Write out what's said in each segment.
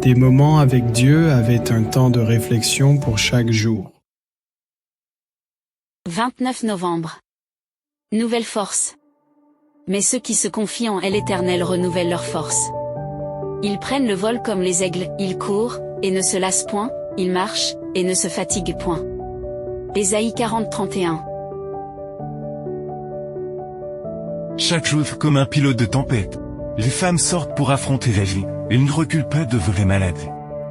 Des moments avec Dieu avaient un temps de réflexion pour chaque jour. 29 novembre. Nouvelle force. Mais ceux qui se confient en l'Éternel renouvellent leur force. Ils prennent le vol comme les aigles, ils courent, et ne se lassent point, ils marchent, et ne se fatiguent point. Ésaïe 40, 31. Chaque jour comme un pilote de tempête. Les femmes sortent pour affronter la vie, elles ne reculent pas devant les maladies.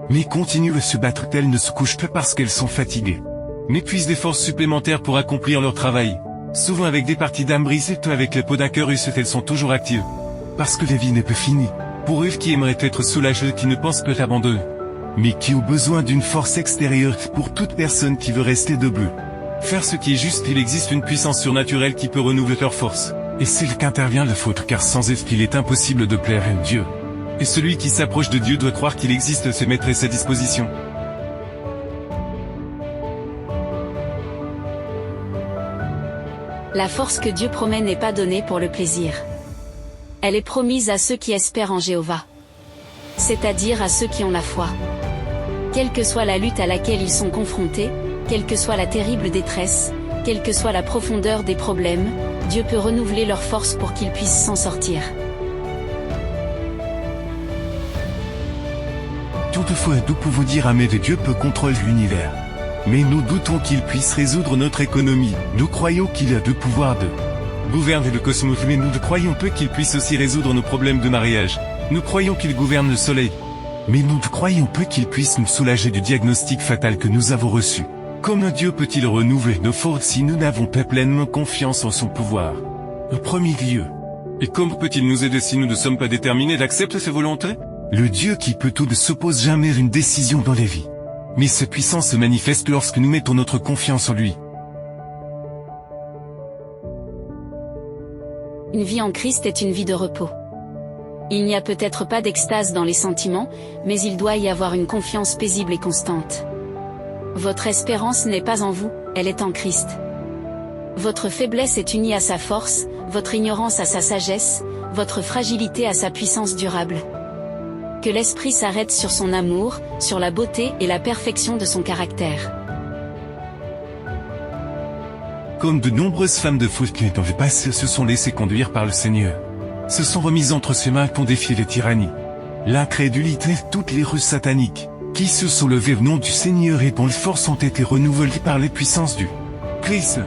Mais continuent à se battre, elles ne se couchent pas parce qu'elles sont fatiguées. Mais puissent des forces supplémentaires pour accomplir leur travail. Souvent avec des parties d'âme brisées, avec les podacarus, elles sont toujours actives. Parce que la vie n'est pas finie. Pour eux qui aimeraient être soulagés, qui ne pensent pas abandonner. Mais qui ont besoin d'une force extérieure pour toute personne qui veut rester debout. Faire ce qui est juste, il existe une puissance surnaturelle qui peut renouveler leur force. Et c'est là qu'intervient le faute, car sans elle, il est impossible de plaire à Dieu. Et celui qui s'approche de Dieu doit croire qu'il existe, se mettre à sa disposition. La force que Dieu promet n'est pas donnée pour le plaisir. Elle est promise à ceux qui espèrent en Jéhovah. C'est-à-dire à ceux qui ont la foi. Quelle que soit la lutte à laquelle ils sont confrontés, quelle que soit la terrible détresse, quelle que soit la profondeur des problèmes, Dieu peut renouveler leur force pour qu'ils puissent s'en sortir. Toutefois, nous pouvons dire Amen, Dieu peut contrôler l'univers. Mais nous doutons qu'il puisse résoudre notre économie. Nous croyons qu'il a le pouvoir de gouverner le cosmos, mais nous croyons peu qu'il puisse aussi résoudre nos problèmes de mariage. Nous croyons qu'il gouverne le soleil. Mais nous croyons peu qu'il puisse nous soulager du diagnostic fatal que nous avons reçu. Comment Dieu peut-il renouveler nos forces si nous n'avons pas pleinement confiance en son pouvoir? Au premier lieu. Et comment peut-il nous aider si nous ne sommes pas déterminés d'accepter ses volontés? Le Dieu qui peut tout ne s'oppose jamais à une décision dans la vie. Mais sa puissance se manifeste lorsque nous mettons notre confiance en lui. Une vie en Christ est une vie de repos. Il n'y a peut-être pas d'extase dans les sentiments, mais il doit y avoir une confiance paisible et constante. Votre espérance n'est pas en vous, elle est en Christ. Votre faiblesse est unie à sa force, votre ignorance à sa sagesse, votre fragilité à sa puissance durable. Que l'esprit s'arrête sur son amour, sur la beauté et la perfection de son caractère. Comme de nombreuses femmes de foi qui dans le passé se sont laissées conduire par le Seigneur, se sont remises entre ses mains pour défier les tyrannies, l'incrédulité, toutes les ruses sataniques, qui se sont levées au nom du Seigneur et dont les forces ont été renouvelées par les puissances du Christ.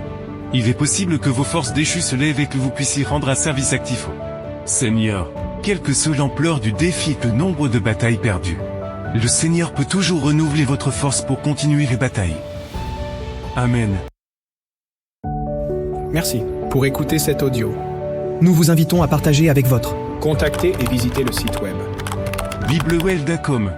Il est possible que vos forces déchues se lèvent et que vous puissiez rendre un service actif au Seigneur. Quelle que soit l'ampleur du défi et le nombre de batailles perdues, le Seigneur peut toujours renouveler votre force pour continuer les batailles. Amen. Merci pour écouter cet audio. Nous vous invitons à partager avec votre. Contactez et visitez le site web. Biblewell.com